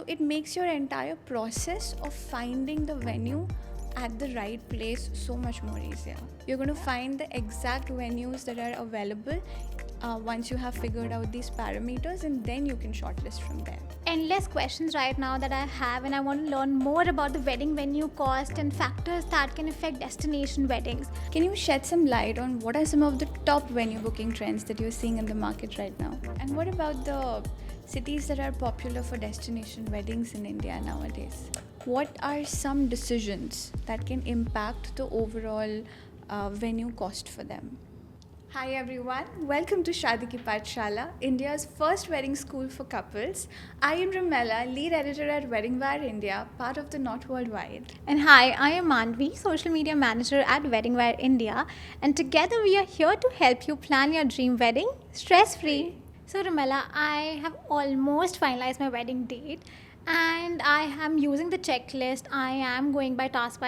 it makes your entire process of finding the venue at the right place so much more easier. You're going to find the exact venues that are available once you have figured out these parameters, and then you can shortlist from there. Endless questions right now that I have, and I want to learn more about the wedding venue cost and factors that can affect destination weddings. Can you shed some light on what are some of the top venue booking trends that you're seeing in the market right now? And what about the cities that are popular for destination weddings in India nowadays? What are some decisions that can impact the overall venue cost for them? Hi everyone, welcome to Shadi Ki Pathshala, India's first wedding school for couples. I am Ramela, lead editor at Wedding Wire India, part of the Not Worldwide. And hi, I am Manvi, social media manager at Wedding Wire India, and together we are here to help you plan your dream wedding stress free. So, Ramela, I have almost finalized my wedding date, and I am using the checklist. I am going by task,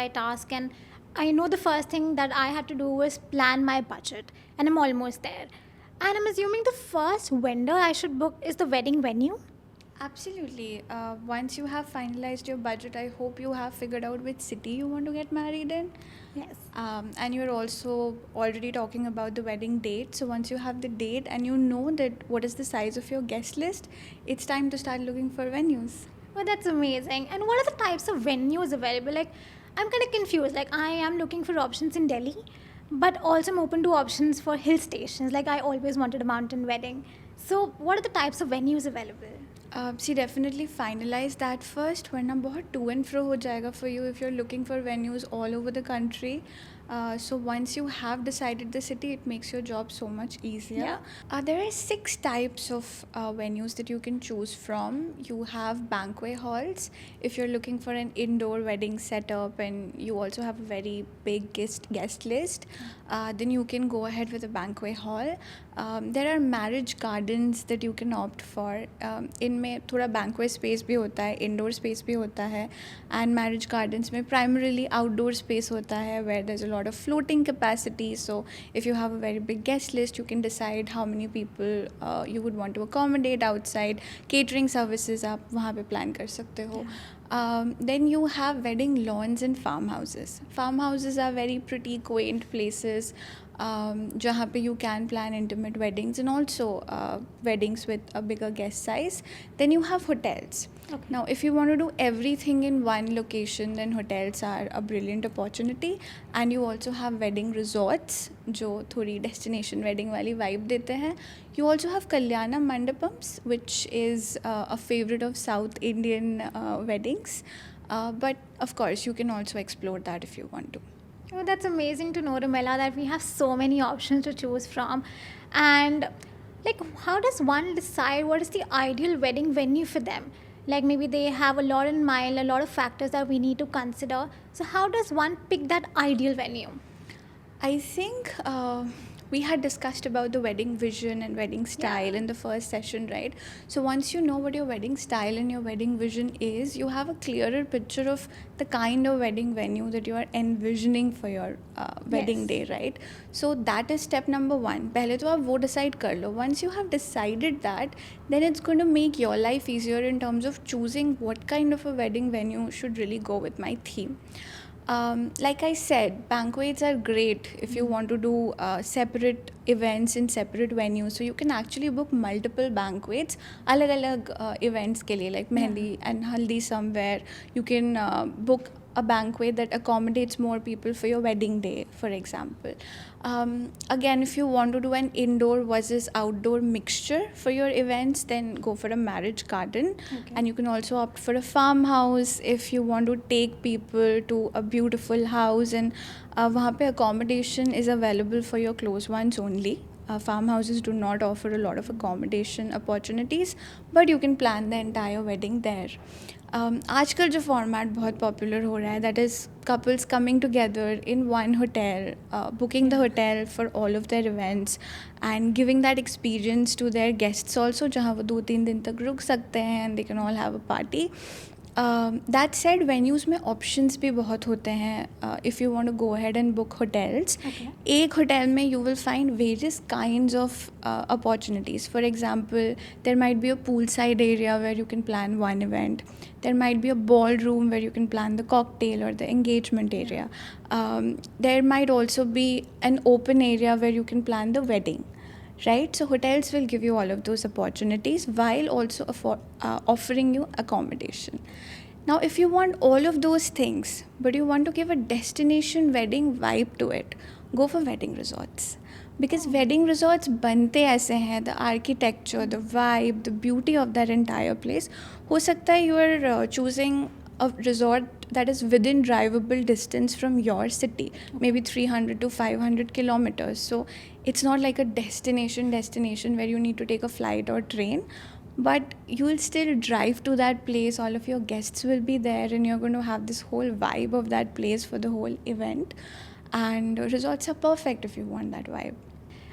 and I know the first thing that I had to do was plan my budget, and I'm almost there. And I'm assuming the first vendor I should book is the wedding venue. Absolutely. Once you have finalized your budget, I hope you have figured out which city you want to get married in. Yes. And you're also already talking about the wedding date. So once you have the date and you know that what is the size of your guest list, it's time to start looking for venues. Oh, that's amazing. And what are the types of venues available? Like, I'm kind of confused. Like, I am looking for options in Delhi, but also I'm open to options for hill stations. Like, I always wanted a mountain wedding. So, what are the types of venues available? See, definitely finalize that first, वरना बहुत to and fro हो जाएगा for you if you're looking for venues all over the country. So once you have decided the city, it makes your job so much easier. Yeah. There are 6 types of venues that you can choose from. You have banquet halls if you're looking for an indoor wedding setup and you also have a very big guest list. Then you can go ahead with a banquet hall. There are marriage gardens that you can opt for. इनमें थोड़ा banquet space भी होता है, indoor space भी होता है, and marriage gardens में primarily outdoor space होता है where there's a lot of floating capacity. So if you have a very big guest list, you can decide how many people you would want to accommodate outside. Catering services आप वहाँ पे plan कर सकते हो. Then you have wedding lawns and farmhouses. Farmhouses are very pretty quaint places जहाँ पे you can plan intimate weddings and also weddings with a bigger guest size. Then you have hotels. Okay. Now, if you want to do everything in one location, then hotels are a brilliant opportunity. And you also have wedding resorts, जो थोड़ी destination wedding वाली vibe देते हैं. You also have Kalyana Mandapams, which is a favorite of South Indian weddings. But of course, you can also explore that if you want to. Oh, that's amazing to know, Ramela, that we have so many options to choose from. And, like, how does one decide what is the ideal wedding venue for them? Like, maybe they have a lot in mind, a lot of factors that we need to consider. So, how does one pick that ideal venue? I think we had discussed about the wedding vision and wedding style in the first session, right? So once you know what your wedding style and your wedding vision is, you have a clearer picture of the kind of wedding venue that you are envisioning for your wedding day, right? So that is step number 1. पहले तो आप वो decide कर लो. Once you have decided that, then it's going to make your life easier in terms of choosing what kind of a wedding venue should really go with my theme. Like I said, banquets are great if you want to do separate events in separate venues. So you can actually book multiple banquets, अलग-अलग events के लिए, like mehendi and haldi somewhere. You can book a banquet that accommodates more people for your wedding day, for example. Again, if you want to do an indoor versus outdoor mixture for your events, then go for a marriage garden. Okay. And you can also opt for a farmhouse if you want to take people to a beautiful house, and वहाँ पे accommodation is available for your close ones only. Farmhouses do not offer a lot of accommodation opportunities, but you can plan the entire wedding there. आजकल जो format बहुत popular हो रहा है, that is couples coming together in one hotel, booking the hotel for all of their events and giving that experience to their guests also, जहाँ वो 2-3 दिन तक रुक सकते हैं and they can all have a party. That said, venues में options भी बहुत होते हैं. If you want to go ahead and book hotels, Okay. एक hotel में you will find various kinds of opportunities. For example, there might be a poolside area where you can plan one event. There might be a ballroom where you can plan the cocktail or the engagement area. There might also be an open area where you can plan the wedding. Right, so hotels will give you all of those opportunities while also offering you accommodation. Now, if you want all of those things, but you want to give a destination wedding vibe to it, go for wedding resorts. Because wedding resorts बनते ऐसे हैं, the architecture, the vibe, the beauty of that entire place. हो सकता है you are choosing a resort that is within drivable distance from your city, maybe 300 to 500 kilometers. So it's not like a destination where you need to take a flight or train, but you will still drive to that place. All of your guests will be there, and you're going to have this whole vibe of that place for the whole event. And resorts are perfect if you want that vibe.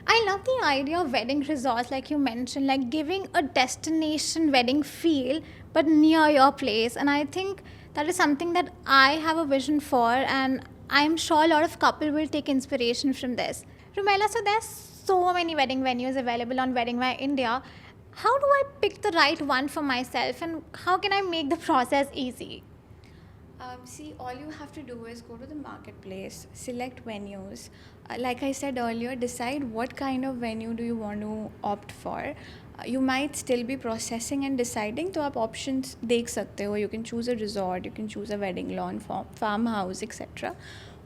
I love the idea of wedding resorts, like you mentioned, like giving a destination wedding feel, but near your place. And I think that is something that I have a vision for, and I'm sure a lot of couple will take inspiration from this. Rumela, so there's so many wedding venues available on Wedding Wire India. How do I pick the right one for myself, and how can I make the process easy? See, all you have to do is go to the marketplace, select venues. Like I said earlier, decide what kind of venue do you want to opt for. You might still be processing and deciding, तो आप options देख सकते हो. You can choose a resort, you can choose a wedding lawn, farmhouse, etc.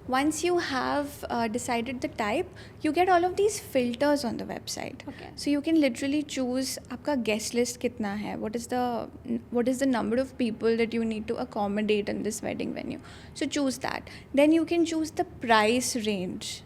Once you have decided the type, you get all of these filters on the website. Okay. So you can literally choose आपका guest list कितना है, what is the number of people that you need to accommodate in this wedding venue. So choose that. Then you can choose the price range.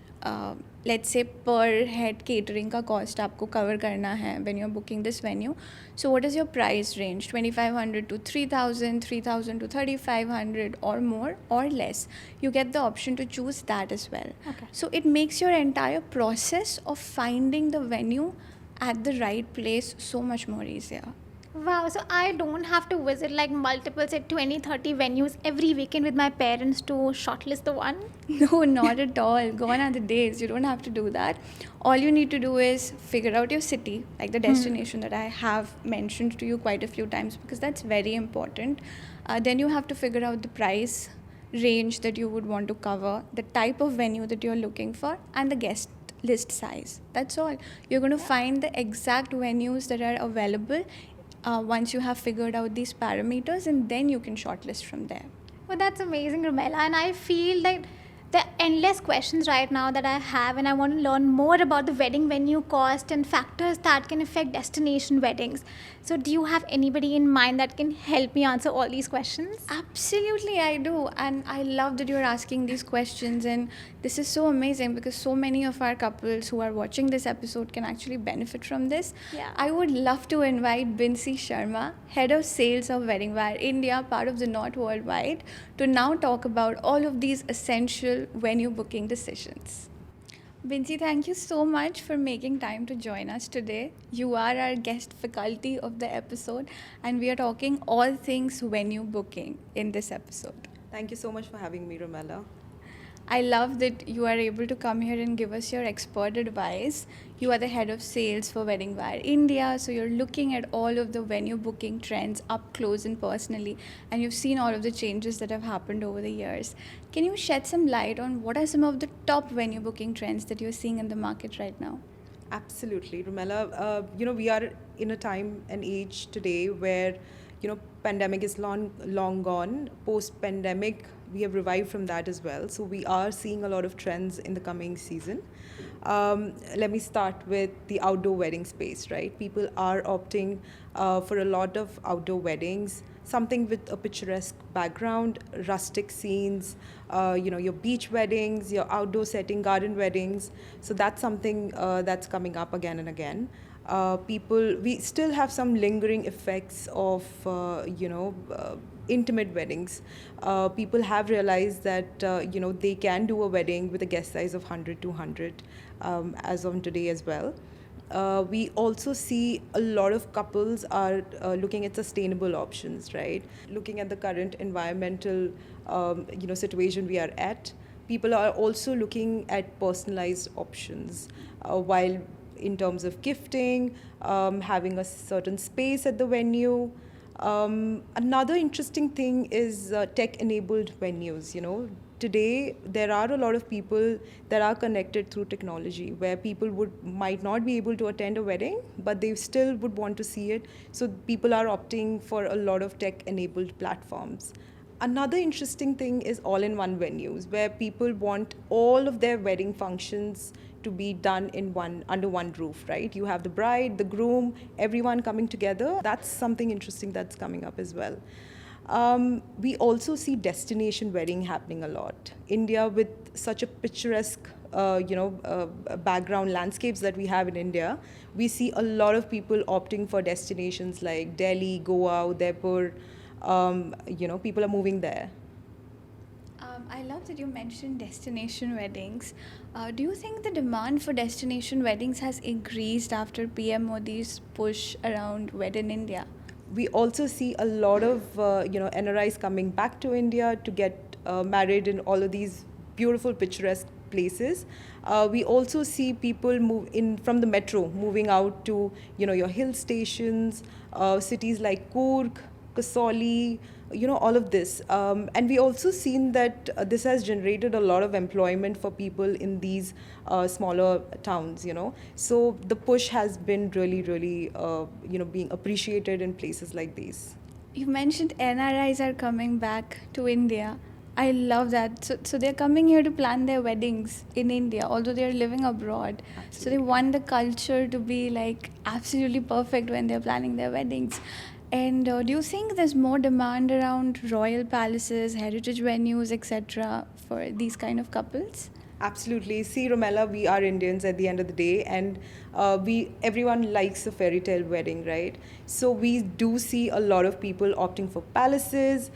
Let's say per head catering का cost आपको cover करना है when you're booking this venue. So what is your price range? 2,500 to 3,000, 3,000 to 3,500 or more or less. You get the option to choose that as well. Okay. So it makes your entire process of finding the venue at the right place so much more easier. Wow, so I don't have to visit like multiple, say 20, 30 venues every weekend with my parents to shortlist the one? No, not at all. Gone are the days. You don't have to do that. All you need to do is figure out your city, like the destination that I have mentioned to you quite a few times, because that's very important. Then you have to figure out the price range that you would want to cover, the type of venue that you're looking for, and the guest list size. That's all. You're going to find the exact venues that are available once you have figured out these parameters, and then you can shortlist from there. Well, that's amazing, Rumela. And I feel that there are endless questions right now that I have, and I want to learn more about the wedding venue cost and factors that can affect destination weddings. So, do you have anybody in mind that can help me answer all these questions? Absolutely, I do. And I love that you're asking these questions. And this is so amazing because so many of our couples who are watching this episode can actually benefit from this. Yeah. I would love to invite Binsi Sharma, Head of Sales of Wedding Wire India, part of the Knot Worldwide, to now talk about all of these essential venue booking decisions. Binsi, thank you so much for making time to join us today. You are our guest faculty of the episode, and we are talking all things venue booking in this episode. Thank you so much for having me, Rumela. I love that you are able to come here and give us your expert advice. You are the head of sales for Wedding Wire India, so you're looking at all of the venue booking trends up close and personally, and you've seen all of the changes that have happened over the years. Can you shed some light on what are some of the top venue booking trends that you're seeing in the market right now? Absolutely, Rumela. We are in a time and age today where, pandemic is long gone. Post-pandemic, we have revived from that as well. So we are seeing a lot of trends in the coming season. Let me start with the outdoor wedding space, right? People are opting for a lot of outdoor weddings, something with a picturesque background, rustic scenes, your beach weddings, your outdoor setting, garden weddings. So that's something that's coming up again and again. We still have some lingering effects of, intimate weddings. People have realized that, they can do a wedding with a guest size of 100, 200 as of today as well. We also see a lot of couples are looking at sustainable options, right? Looking at the current environmental, situation we are at, people are also looking at personalized options, while in terms of gifting, having a certain space at the venue. Another interesting thing is tech-enabled venues. Today there are a lot of people that are connected through technology, where people might not be able to attend a wedding, but they still would want to see it. So people are opting for a lot of tech-enabled platforms. Another interesting thing is all-in-one venues, where people want all of their wedding functions to be done under one roof, right? You have the bride, the groom, everyone coming together. That's something interesting that's coming up as well. We also see destination wedding happening a lot. India, with such a picturesque, background landscapes that we have in India, we see a lot of people opting for destinations like Delhi, Goa, Udaipur. People are moving there. I love that you mentioned destination weddings. Do you think the demand for destination weddings has increased after PM Modi's push around Wed in India? We also see a lot of NRIs coming back to India to get married in all of these beautiful picturesque places. We also see people move in from the metro, moving out to your hill stations, cities like Kurg, Kasauli, all of this. And we also seen that this has generated a lot of employment for people in these smaller towns. So the push has been really, really, being appreciated in places like these. You mentioned NRIs are coming back to India. I love that. So they're coming here to plan their weddings in India, although they're living abroad. So they want the culture to be like absolutely perfect when they're planning their weddings. And do you think there's more demand around royal palaces, heritage venues, etc., for these kind of couples? Absolutely. See, Romella, we are Indians at the end of the day, and everyone likes a fairy tale wedding, right? So we do see a lot of people opting for palaces,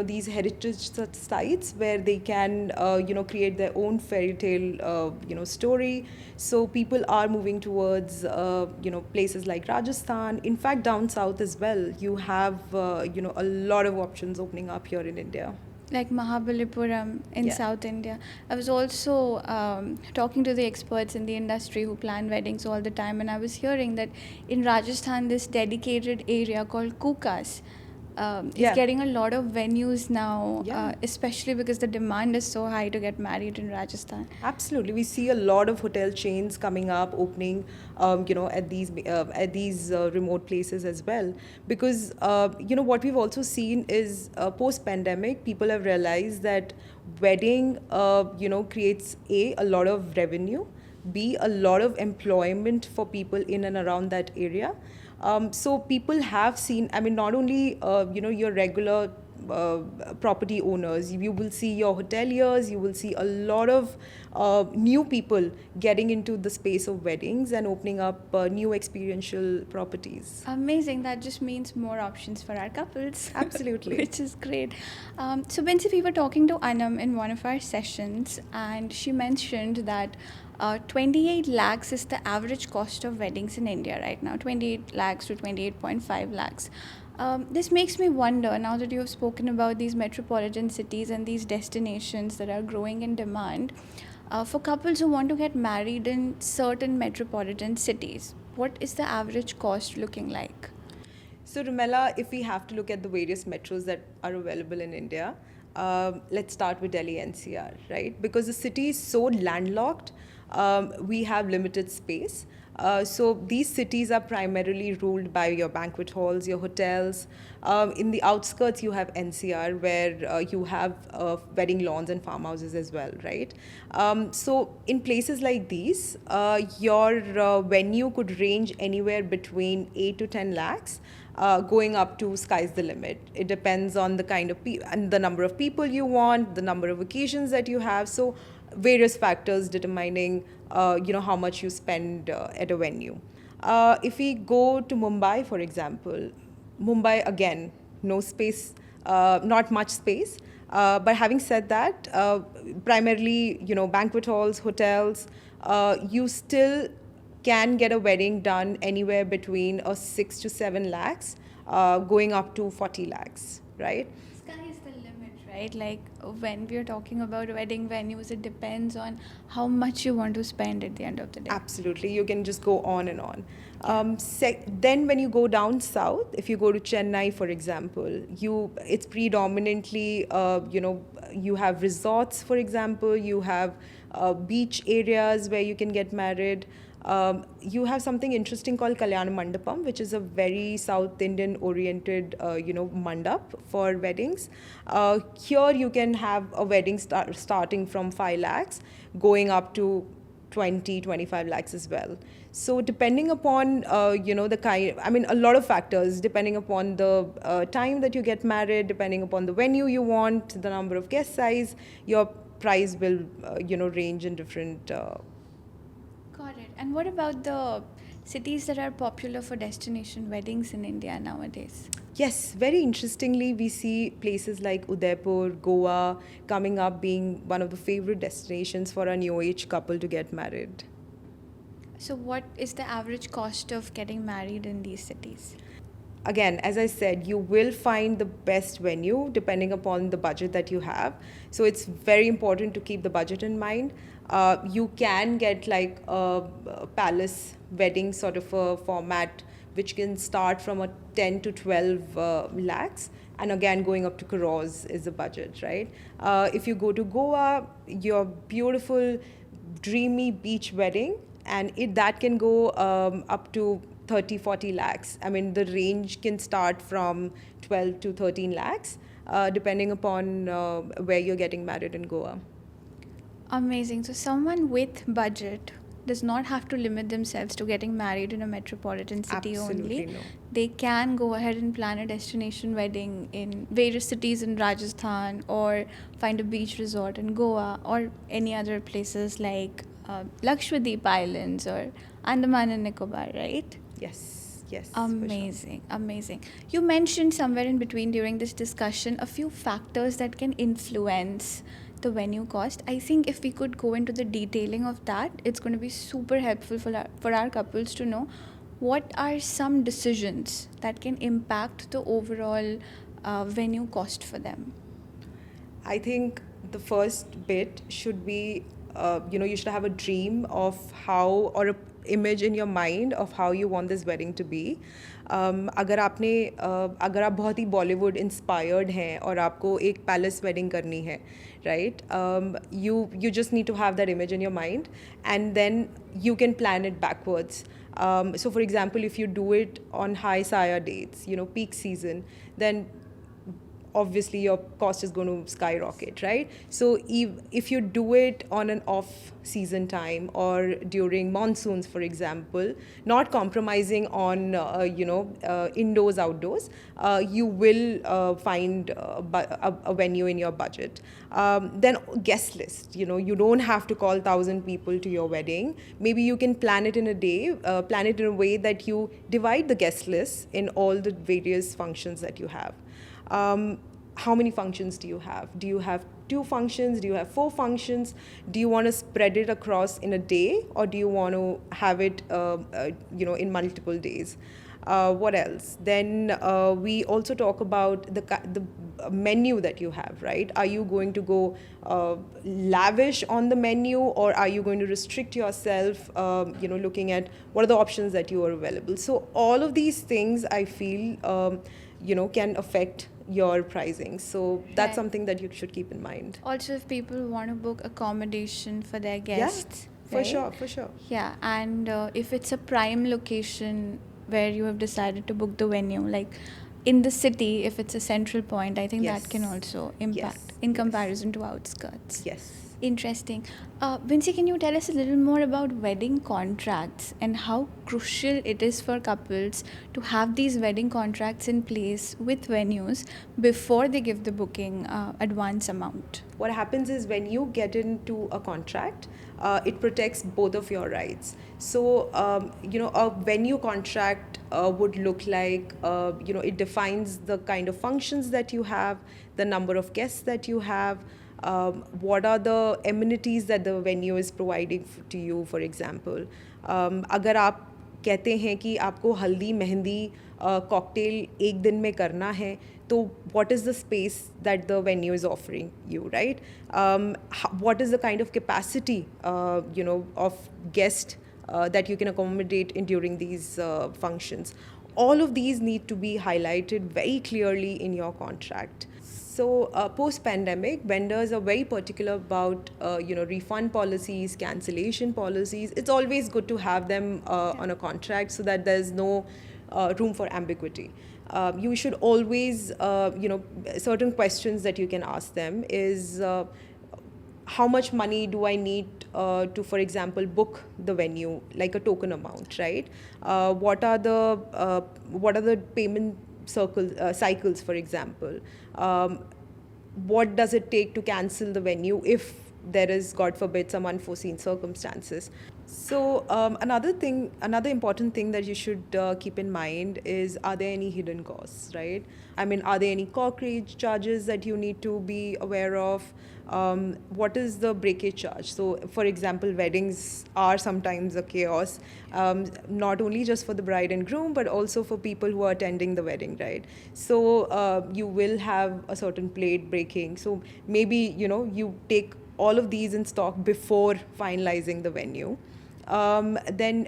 these heritage sites where they can, create their own fairy tale, story. So people are moving towards, places like Rajasthan. In fact, down south as well, you have, a lot of options opening up here in India. Like Mahabalipuram in Yeah. South India. I was also talking to the experts in the industry who plan weddings all the time, and I was hearing that in Rajasthan, this dedicated area called Kukas is Yeah. getting a lot of venues now, Yeah. especially because the demand is so high to get married in Rajasthan. Absolutely, we see a lot of hotel chains coming up, opening, at these remote places as well. Because what we've also seen is post-pandemic, people have realized that wedding, creates a lot of revenue, B, a lot of employment for people in and around that area. So people have seen, I mean, not only, your regular property owners, you will see your hoteliers, you will see a lot of new people getting into the space of weddings and opening up new experiential properties. Amazing. That just means more options for our couples. Absolutely. Which is great. So, Binsi, we were talking to Anam in one of our sessions, and she mentioned that 28 lakhs is the average cost of weddings in India right now, 28 lakhs to 28.5 lakhs. This makes me wonder, now that you have spoken about these metropolitan cities and these destinations that are growing in demand, for couples who want to get married in certain metropolitan cities, what is the average cost looking like? So, Rumela, if we have to look at the various metros that are available in India, let's start with Delhi NCR, right? Because the city is so landlocked, we have limited space. So these cities are primarily ruled by your banquet halls, your hotels. In the outskirts, you have NCR, where you have wedding lawns and farmhouses as well, right? So in places like these, your venue could range anywhere between 8 to 10 lakhs. Going up to sky's the limit. It depends on the kind of and the number of people you want, the number of occasions that you have. So various factors determining how much you spend at a venue. If we go to Mumbai, for example, Mumbai again, no space, not much space. But having said that, primarily banquet halls, hotels, you still can get a wedding done anywhere between 6 to 7 lakhs, going up to 40 lakhs, right? Sky is the limit, right? Like when we're talking about wedding venues, it depends on how much you want to spend at the end of the day. Absolutely, you can just go on and on. Then when you go down south, if you go to Chennai, for example, it's predominantly you have resorts, for example, you have beach areas where you can get married. You have something interesting called Kalyana Mandapam, which is a very South Indian oriented, mandap for weddings. Here you can have a wedding starting from 5 lakhs, going up to 25 lakhs as well. So depending upon the kind, I mean, a lot of factors, depending upon the time that you get married, depending upon the venue you want, the number of guest size, your price will range in different. Got it. And what about the cities that are popular for destination weddings in India nowadays? Yes, very interestingly, we see places like Udaipur, Goa coming up being one of the favorite destinations for a new age couple to get married. So, what is the average cost of getting married in these cities? Again, as I said, you will find the best venue depending upon the budget that you have. So it's very important to keep the budget in mind. You can get like a palace wedding sort of a format which can start from a 10 to 12 lakhs. And again, going up to crores is the budget, right? If you go to Goa, your beautiful, dreamy beach wedding, and that can go up to 30-40 lakhs. I mean, the range can start from 12 to 13 lakhs, depending upon where you're getting married in Goa. Amazing. So, someone with budget does not have to limit themselves to getting married in a metropolitan city Absolutely only. no. They can go ahead and plan a destination wedding in various cities in Rajasthan, or find a beach resort in Goa, or any other places like Lakshadweep Islands or Andaman and Nicobar, right? Yes, for sure. Amazing, amazing. You mentioned somewhere in between during this discussion a few factors that can influence the venue cost. I think if we could go into the detailing of that, it's going to be super helpful for our couples to know what are some decisions that can impact the overall venue cost for them. I think the first bit should be, you should have a dream of how, or a image in your mind of how you want this wedding to be. अगर आप बहुत ही Bollywood inspired हैं और आपको एक palace wedding करनी है, right? You just need to have that image in your mind, and then you can plan it backwards. So for example, if you do it on high Saya dates, peak season, then obviously your cost is going to skyrocket, right? So if you do it on an off season time or during monsoons, for example, not compromising on indoors, outdoors, you will find a venue in your budget. Then guest list, you don't have to call 1,000 people to your wedding. Maybe you can plan it in a day, plan it in a way that you divide the guest list in all the various functions that you have. How many functions do you have? Do you have 2 functions? Do you have 4 functions? Do you want to spread it across in a day, or do you want to have it, in multiple days? What else? Then we also talk about the menu that you have, right? Are you going to go lavish on the menu, or are you going to restrict yourself, looking at what are the options that you are available? So all of these things, I feel, can affect your pricing. So that's Right. something that you should keep in mind. Also, if people want to book accommodation for their guests, For right? sure. Yeah, and if it's a prime location where you have decided to book the venue, like in the city, if it's a central point, I think that can Yes. also impact Yes. in Yes. comparison to outskirts. Yes. Interesting. Vincy, can you tell us a little more about wedding contracts and how crucial it is for couples to have these wedding contracts in place with venues before they give the booking advance amount? What happens is when you get into a contract, it protects both of your rights. So, a venue contract would look like, it defines the kind of functions that you have, the number of guests that you have, what are the amenities that the venue is providing to you, for example. अगर आप कहते हैं कि आपको हल्दी mehndi cocktail एक दिन में करना है, तो what is the space that the venue is offering you, right? What is the kind of capacity, of guest that you can accommodate during these functions? All of these need to be highlighted very clearly in your contract. So post-pandemic, vendors are very particular about refund policies, cancellation policies. It's always good to have them on a contract so that there's no room for ambiguity. You should always, certain questions that you can ask them is how much money do I need to, for example, book the venue, like a token amount, right? What are the payment cycles, for example? What does it take to cancel the venue if there is, God forbid, some unforeseen circumstances? So another important thing that you should keep in mind is, are there any hidden costs, right? I mean, are there any corkerage charges that you need to be aware of? What is the breakage charge? So, for example, weddings are sometimes a chaos, not only just for the bride and groom, but also for people who are attending the wedding, right? So, you will have a certain plate breaking. So, maybe, you take all of these in stock before finalizing the venue. Then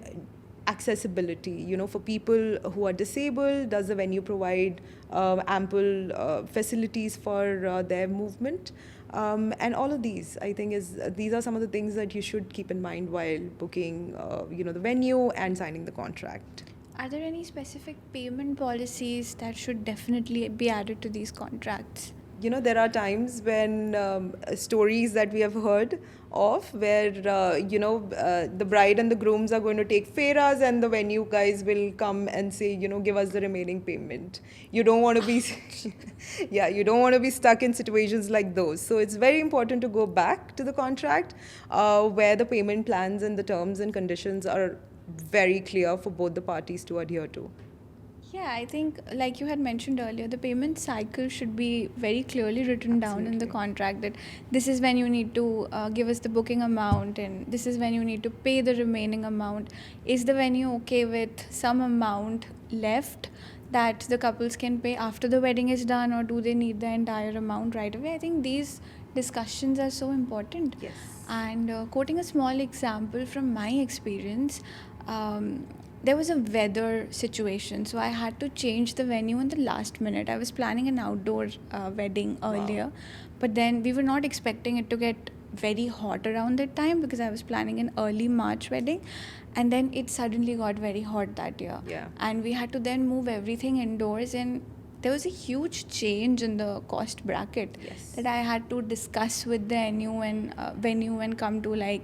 accessibility, for people who are disabled, does the venue provide ample facilities for their movement? And all of these, I think, these are some of the things that you should keep in mind while booking, the venue and signing the contract. Are there any specific payment policies that should definitely be added to these contracts? There are times when stories that we have heard of where, the bride and the grooms are going to take fairas and the venue guys will come and say, give us the remaining payment. You don't want to be, you don't want to be stuck in situations like those. So it's very important to go back to the contract where the payment plans and the terms and conditions are very clear for both the parties to adhere to. Yeah, I think, like you had mentioned earlier, the payment cycle should be very clearly written down in the contract, that this is when you need to give us the booking amount and this is when you need to pay the remaining amount. Is the venue okay with some amount left that the couples can pay after the wedding is done, or do they need the entire amount right away? I think these discussions are so important. Yes. And quoting a small example from my experience, there was a weather situation, so I had to change the venue in the last minute. I was planning an outdoor wedding earlier, but then we were not expecting it to get very hot around that time because I was planning an early March wedding, and then it suddenly got very hot that year. Yeah. And we had to then move everything indoors, and there was a huge change in the cost bracket. Yes. That I had to discuss with the venue and come to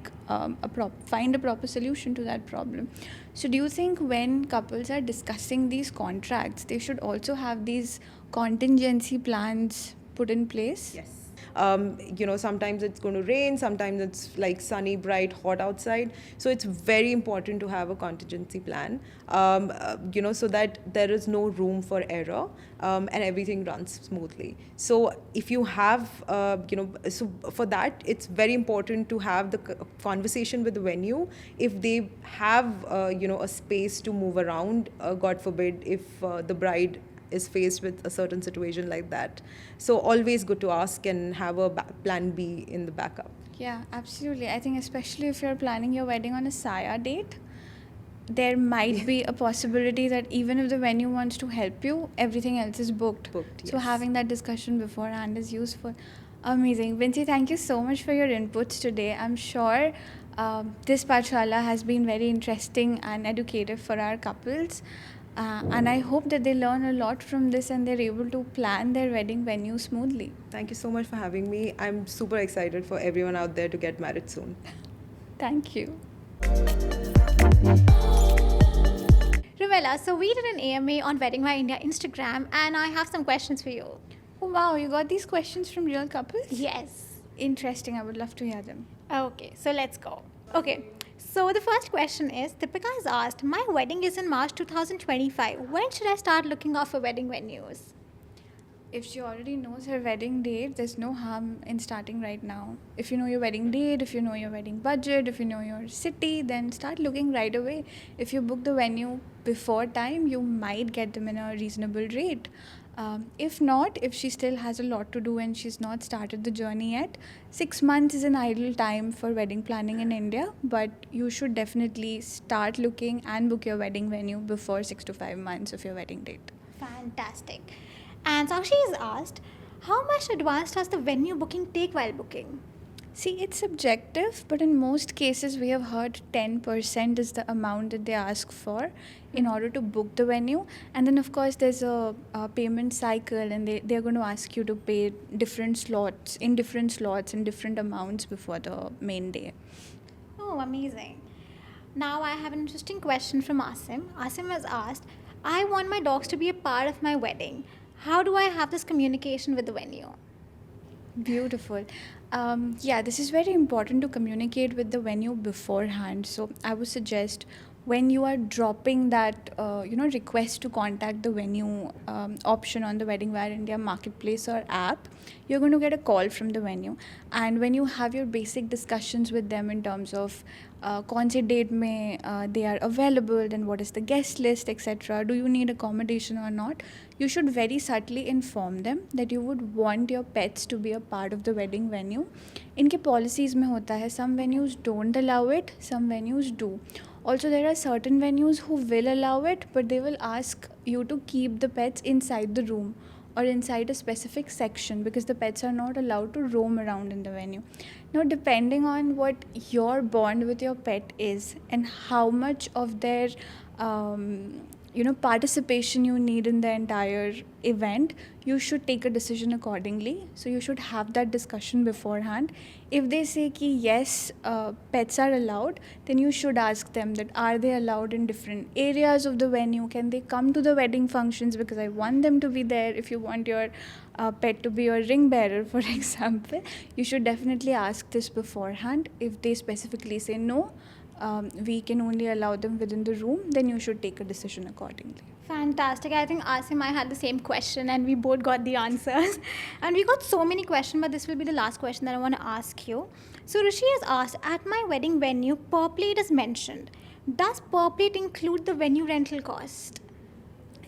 find a proper solution to that problem. So do you think when couples are discussing these contracts, they should also have these contingency plans put in place? Yes. Sometimes it's going to rain, sometimes it's like sunny, bright, hot outside. So it's very important to have a contingency plan, so that there is no room for error and everything runs smoothly. So if you have, so for that, it's very important to have the conversation with the venue. If they have, a space to move around, God forbid, if the bride is faced with a certain situation like that. So always good to ask and have a plan B in the backup. Yeah, absolutely. I think especially if you're planning your wedding on a Saya date, there might be a possibility that even if the venue wants to help you, everything else is booked. So Yes. having that discussion beforehand is useful. Amazing. Vinci, thank you so much for your inputs today. I'm sure this Pachala has been very interesting and educative for our couples. And I hope that they learn a lot from this and they're able to plan their wedding venue smoothly. Thank you so much for having me. I'm super excited for everyone out there to get married soon. Thank you. Rumela, so we did an AMA on Wedding by India Instagram, and I have some questions for you. Oh, wow. You got these questions from real couples? Yes. Interesting. I would love to hear them. Okay, so let's go. Okay, so the first question is, Deepika has asked, my wedding is in March 2025. When should I start looking out for wedding venues? If she already knows her wedding date, there's no harm in starting right now. If you know your wedding date, if you know your wedding budget, if you know your city, then start looking right away. If you book the venue before time, you might get them in a reasonable rate. If not, if she still has a lot to do and she's not started the journey yet, 6 months is an ideal time for wedding planning in India, but you should definitely start looking and book your wedding venue before 6 to 5 months of your wedding date. Fantastic. And Sakshi is asked, how much advance does the venue booking take while booking? See, it's subjective, but in most cases, we have heard 10% is the amount that they ask for in order to book the venue. And then, of course, there's a payment cycle, and they're going to ask you to pay different slots in different amounts before the main day. Oh, amazing. Now I have an interesting question from Asim. Asim has asked, I want my dogs to be a part of my wedding. How do I have this communication with the venue? Beautiful. Yeah, this is very important to communicate with the venue beforehand. So I would suggest when you are dropping that, request to contact the venue option on the Wedding Wire India marketplace or app, you're going to get a call from the venue. And when you have your basic discussions with them in terms of कौन से date में they are available, then what is the guest list, etc. Do you need accommodation or not? You should very subtly inform them that you would want your pets to be a part of the wedding venue. इनके policies में होता है, some venues don't allow it, some venues do. Also, there are certain venues who will allow it, but they will ask you to keep the pets inside the room or inside a specific section because the pets are not allowed to roam around in the venue. Now, depending on what your bond with your pet is and how much of their participation you need in the entire event, you should take a decision accordingly. So you should have that discussion beforehand. If they say ki yes, pets are allowed, then you should ask them that are they allowed in different areas of the venue? Can they come to the wedding functions because I want them to be there? If you want your pet to be your ring bearer, for example, you should definitely ask this beforehand. If they specifically say no, we can only allow them within the room, then you should take a decision accordingly. Fantastic. I think Asim, I had the same question and we both got the answers. And we got so many questions, but this will be the last question that I want to ask you. So Rishi has asked, at my wedding venue, per plate is mentioned. Does per plate include the venue rental cost?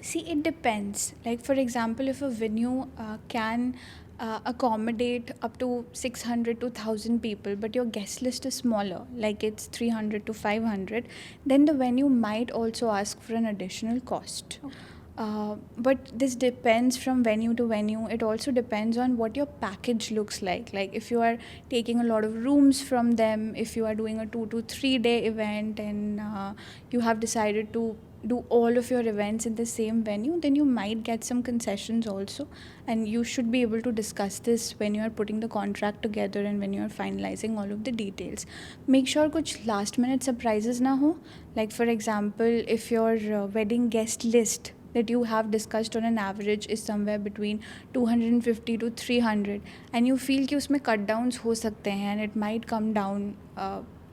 See, it depends. Like, for example, if a venue can accommodate up to 600 to 1000 people, but your guest list is smaller, like it's 300 to 500, then the venue might also ask for an additional cost. But this depends from venue to venue. It also depends on what your package looks like. Like if you are taking a lot of rooms from them, if you are doing a 2 to 3 day event and you have decided to do all of your events in the same venue, then you might get some concessions also, and you should be able to discuss this when you are putting the contract together and when you are finalizing all of the details. Make sure kuch last minute surprises na ho. Like for example, if your wedding guest list that you have discussed on an average is somewhere between 250 to 300 and you feel कि उसमें cut downs हो सकते हैं and it might come down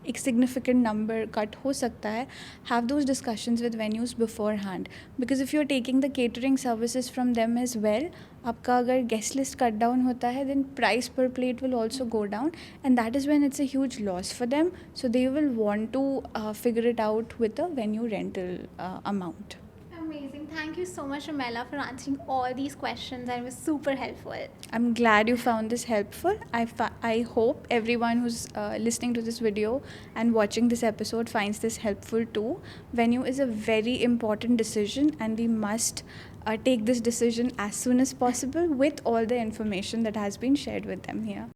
एक significant number cut हो सकता है, have those discussions with venues beforehand, because if you're taking the catering services from them as well, आपका अगर guest list cut down होता है, then price per plate will also go down, and that is when it's a huge loss for them. So they will want to figure it out with a venue rental amount. Amazing. Thank you so much, Rumela, for answering all these questions, and it was super helpful. I'm glad you found this helpful. I hope everyone who's listening to this video and watching this episode finds this helpful too. Venue is a very important decision, and we must take this decision as soon as possible with all the information that has been shared with them here.